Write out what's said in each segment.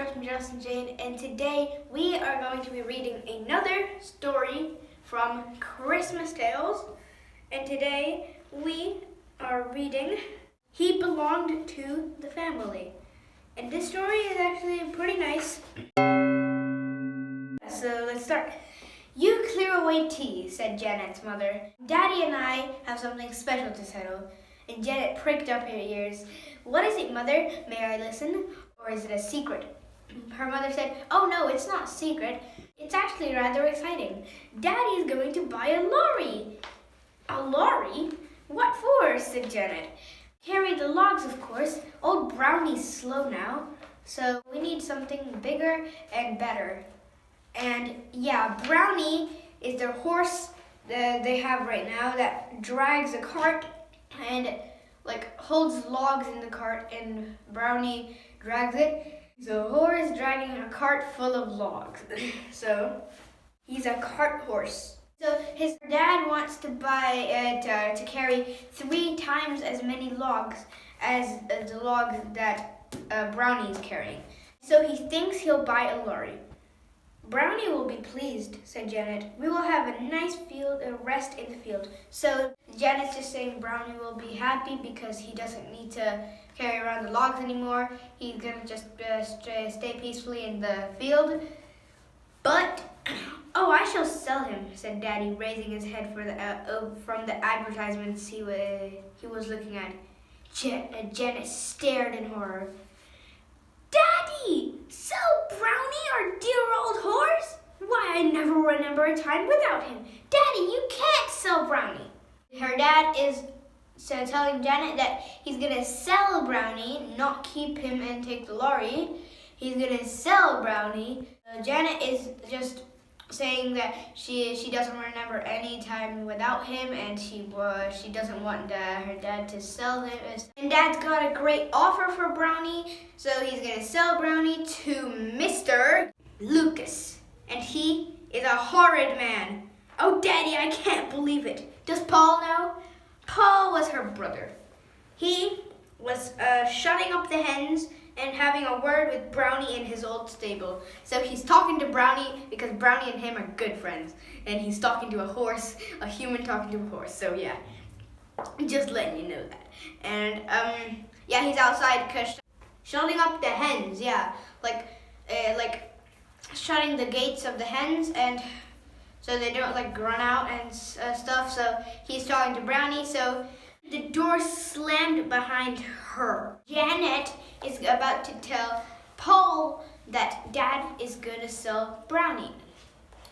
Justin Jane, and today we are going to be reading another story from Christmas Tales. And today we are reading He Belonged to the Family. And this story is actually pretty nice. So let's start. "You clear away tea," said Janet's mother. "Daddy and I have something special to settle." And Janet pricked up her ears. "What is it, Mother? May I listen? Or is it a secret?" Her mother said, "Oh no, it's not a secret. It's actually rather exciting. Daddy is going to buy a lorry." "A lorry? What for?" said Janet. "Carry the logs, of course. Old Brownie's slow now, so we need something bigger and better." And yeah, Brownie is their horse that they have right now that drags a cart and holds logs in the cart, and Brownie drags it. So a horse dragging a cart full of logs. So he's a cart horse. So his dad wants to buy it to carry 3 times as many logs as the logs that Brownie is carrying. So he thinks he'll buy a lorry. "Brownie will be pleased," said Janet. "We will have a nice field, a rest in the field." So Janet's just saying Brownie will be happy because he doesn't need to carry around the logs anymore. He's gonna just stay peacefully in the field. But, "Oh, I shall sell him," said Daddy, raising his head from the advertisements he was looking at. Janet stared in horror. "Daddy, sell Brownie, our dear old horse? Why, I never remember a time without him. Daddy, you can't sell Brownie." Her dad is telling Janet that he's gonna sell Brownie, not keep him and take the lorry. He's gonna sell Brownie. Janet is just saying that she doesn't remember any time without him, and she doesn't want her dad to sell him. And Dad's got a great offer for Brownie, so he's gonna sell Brownie to Mr. Lucas, and he is a horrid man. "Oh, Daddy, I can't believe it. Does Paul know?" Paul was her brother. He was shutting up the hens and having a word with Brownie in his old stable. So he's talking to Brownie because Brownie and him are good friends. And he's talking to a horse, a human talking to a horse. So yeah, just letting you know that. And yeah, he's outside shutting up the hens. Yeah, like shutting the gates of the hens, and so they don't run out and stuff. So he's talking to Brownie. So the door slammed behind her. Janet is about to tell Paul that Dad is gonna sell Brownie,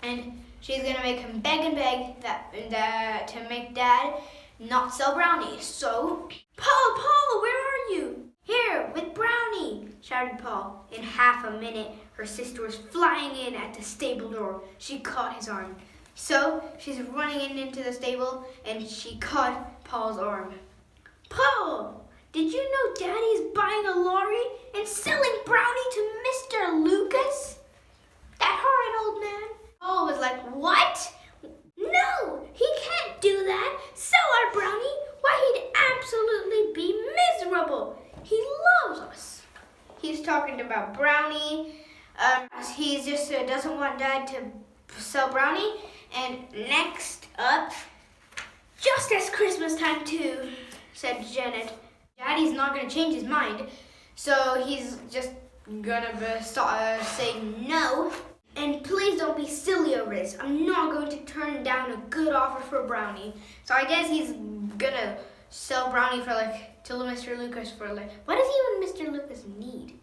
and she's gonna make him beg and beg that to make Dad not sell Brownie. So, Paul, where are you?" "Here, with Brownie," shouted Paul. In half a minute, her sister was flying in at the stable door. She caught his arm. So she's running into the stable, and she caught Paul's arm. "Paul, did you know Daddy's buying a lorry and selling Brownie to Mr. Lucas? That horrid old man." Paul was like, "What? No, he can't do that. Sell our Brownie? Why, he'd absolutely be miserable. He loves us." He's talking about Brownie. He just doesn't want Dad to sell Brownie. And next up, "Just as Christmas time too," said Janet. Daddy's not going to change his mind, so he's just going to say no. "And please don't be silly over this. I'm not going to turn down a good offer for Brownie." So I guess he's going to sell Brownie for to Mr. Lucas for what does even Mr. Lucas need?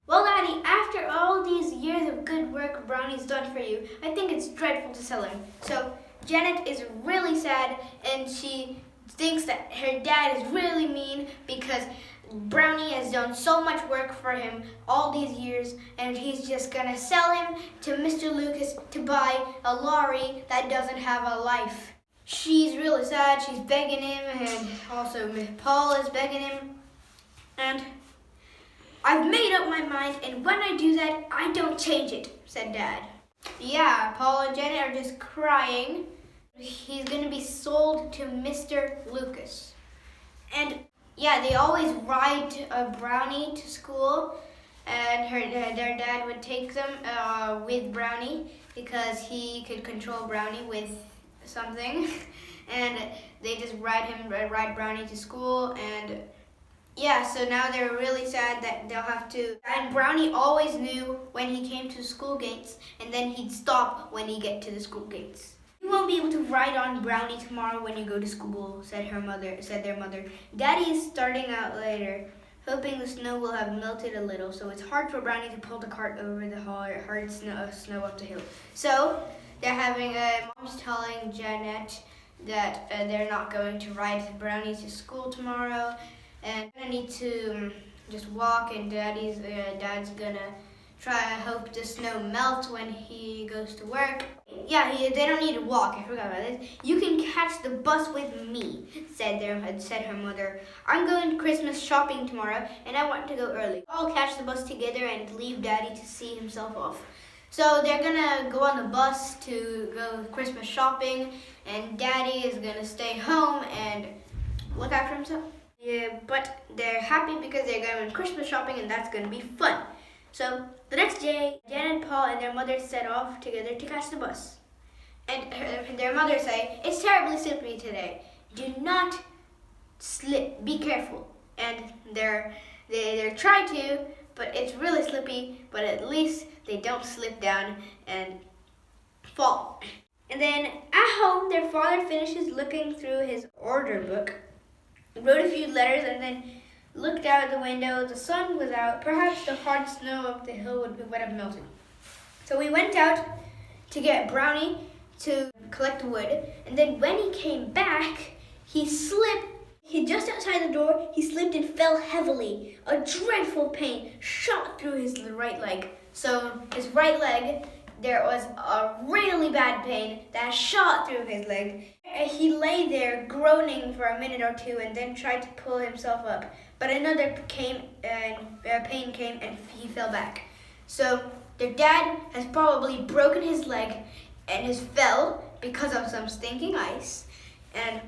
"Well, Daddy, after all these years of good work Brownie's done for you, I think it's dreadful to sell him." So Janet is really sad, and she thinks that her dad is really mean because Brownie has done so much work for him all these years, and he's just gonna sell him to Mr. Lucas to buy a lorry that doesn't have a life. She's really sad. She's begging him, and also Paul is begging him. And "I've made up my mind, and when I do that, I don't change it," said Dad. Yeah, Paul and Janet are just crying. He's gonna be sold to Mr. Lucas. And yeah, they always ride a Brownie to school, and their dad would take them with Brownie because he could control Brownie with something, and they just ride Brownie to school, and yeah, so now they're really sad that they'll have to. And Brownie always knew when he came to school gates, and then he'd stop when he get to the school gates. You won't be able to ride on Brownie tomorrow when you go to school, said their mother. Daddy is starting out later, hoping the snow will have melted a little, so it's hard for Brownie to pull the cart over the hard snow up the hill. So they're having mom's telling Janet that they're not going to ride Brownie to school tomorrow, and I need to just walk, and dad's gonna hope the snow melts when he goes to work. Yeah, they don't need to walk. I forgot about this. You can catch the bus with me, said her mother. I'm going Christmas shopping tomorrow, and I want to go early. I'll catch the bus together and leave Daddy to see himself off. So they're gonna go on the bus to go Christmas shopping, and Daddy is gonna stay home and look after himself. Yeah, but they're happy because they're going Christmas shopping, and that's gonna be fun. So the next day, Janet, Paul, and their mother set off together to catch the bus. And their mother say, "It's terribly slippery today. Do not slip. Be careful." And they try to, but it's really slippy. But at least they don't slip down and fall. And then at home, their father finishes looking through his order book, wrote a few letters, and then looked out the window. The sun was out. Perhaps the hard snow up the hill would have melted. So we went out to get Brownie to collect the wood. And then when he came back, he slipped. Just outside the door, he slipped and fell heavily. A dreadful pain shot through his right leg. So his right leg, there was a really bad pain that shot through his leg. He lay there groaning for a minute or two and then tried to pull himself up. But another pain came and he fell back. So their dad has probably broken his leg and has fell because of some stinking ice. And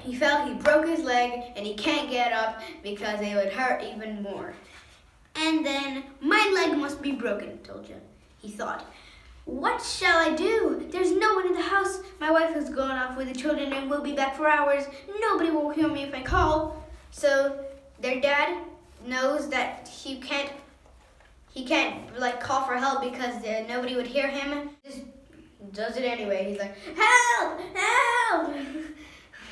he fell, he broke his leg, and he can't get up because it would hurt even more. And then, my leg must be broken, told Jen. He thought, what shall I do? There's no one in the house. My wife has gone off with the children and will be back for hours. Nobody will hear me if I call. So their dad knows that he can't call for help because nobody would hear him. Just does it anyway. He's like, help, help.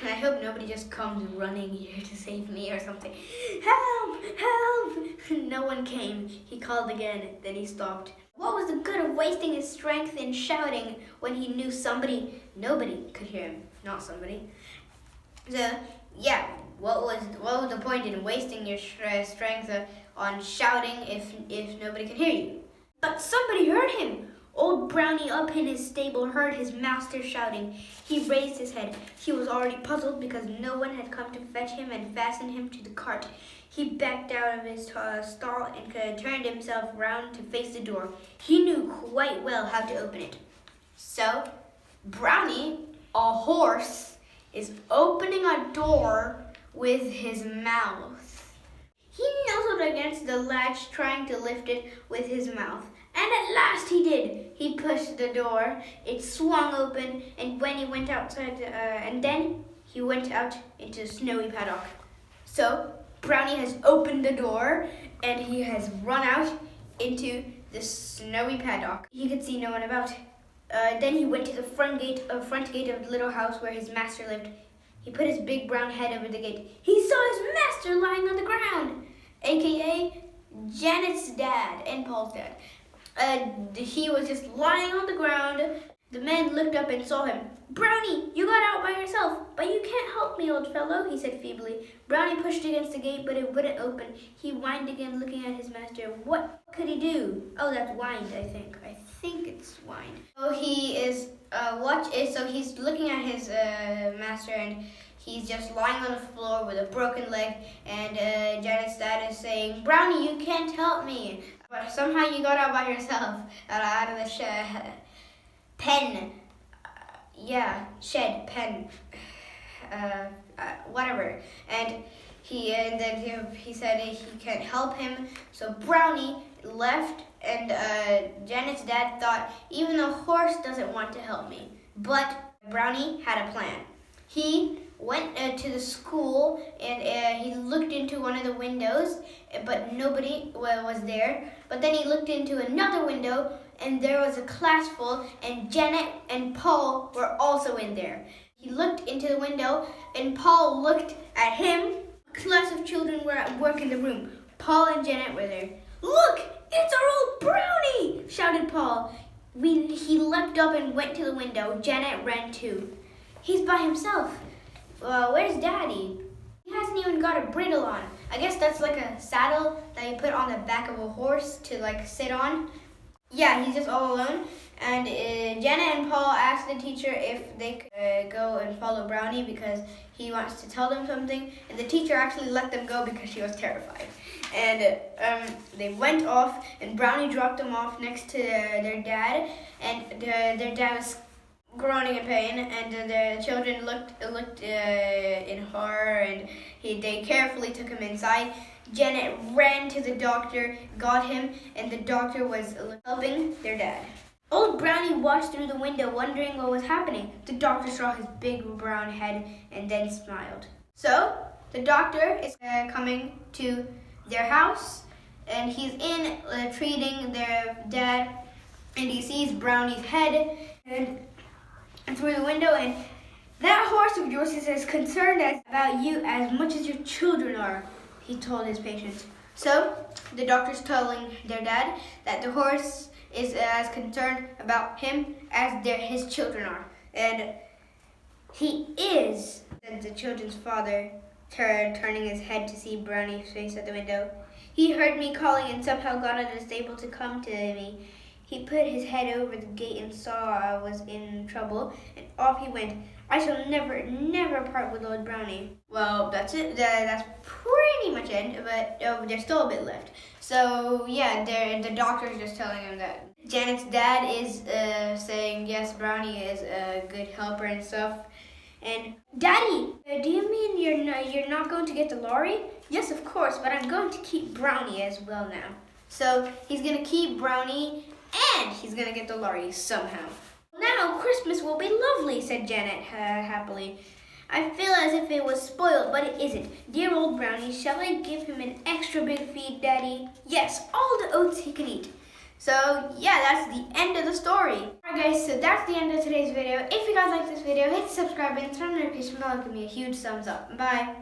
I hope nobody just comes running here to save me or something. Help, help. No one came. He called again, then he stopped. What was the good of wasting his strength in shouting when he knew nobody could hear him, not somebody. What was the point in wasting your strength on shouting if nobody can hear you? But somebody heard him. Old Brownie up in his stable heard his master shouting. He raised his head. He was already puzzled because no one had come to fetch him and fasten him to the cart. He backed out of his stall and turned himself round to face the door. He knew quite well how to open it. So, Brownie, a horse, is opening a door with his mouth. He nuzzled against the latch, trying to lift it with his mouth. And at last he did. He pushed the door. It swung open, and when he went outside, and then he went out into the snowy paddock. So Brownie has opened the door, and he has run out into the snowy paddock. He could see no one about. Then he went to the front gate of the little house where his master lived. He put his big brown head over the gate. He saw his master lying on the ground, aka Janet's dad and Paul's dad. He was just lying on the ground. The man looked up and saw him. Brownie, you got out by yourself, but you can't help me, old fellow, he said feebly. Brownie pushed against the gate, but it wouldn't open. He whined again, looking at his master. What could he do? Oh, that's whined, I think. I think it's whined. So he is, so he's looking at his master, and he's just lying on the floor with a broken leg, and Janet's dad is saying, Brownie, you can't help me. But somehow you got out by yourself, out of the pen. Shed, pen, whatever. And he said he can't help him. So Brownie left, and Janet's dad thought, even the horse doesn't want to help me. But Brownie had a plan. He went to the school, and he looked into one of the windows, but nobody was there. But then he looked into another window, and there was a class full, and Janet and Paul were also in there. He looked into the window, and Paul looked at him. A class of children were at work in the room. Paul and Janet were there. "Look, it's our old Brownie!" shouted Paul. He leapt up and went to the window. Janet ran too. "He's by himself. Where's Daddy? He hasn't even got a bridle on." I guess that's like a saddle that you put on the back of a horse to like sit on. Yeah, he's just all alone. And Janet and Paul asked the teacher if they could go and follow Brownie because he wants to tell them something. And the teacher actually let them go because she was terrified. And they went off, and Brownie dropped them off next to their dad. And their dad was groaning in pain, and the children looked in horror, and they carefully took him inside. Janet ran to the doctor, got him, and the doctor was helping their dad. Old Brownie watched through the window, wondering what was happening. The doctor saw his big brown head and then smiled. So the doctor is coming to their house, and he's in treating their dad, and he sees Brownie's head and through the window, and that horse of yours is as concerned about you as much as your children are, he told his patients. So the doctor's telling their dad that the horse is as concerned about him as his children are. And he is, said the children's father, turning his head to see Brownie's face at the window. "He heard me calling and somehow got out of the stable to come to me. He put his head over the gate and saw I was in trouble, and off he went. I shall never part with old Brownie." Well, that's it. That's pretty much it, but there's still a bit left. So yeah, the doctor is just telling him that Janet's dad is saying yes, Brownie is a good helper and stuff. And Daddy, do you mean you're not going to get the lorry? Yes, of course, but I'm going to keep Brownie as well now. So he's gonna keep Brownie, and he's gonna get the lorry somehow. "Now Christmas will be lovely," said Janet happily. "I feel as if it was spoiled, but it isn't. Dear old Brownie, shall I give him an extra big feed, Daddy?" "Yes, all the oats he can eat." So yeah, that's the end of the story. Alright guys, so that's the end of today's video. If you guys like this video, hit the subscribe button, turn on the notification bell, and give me a huge thumbs up. Bye.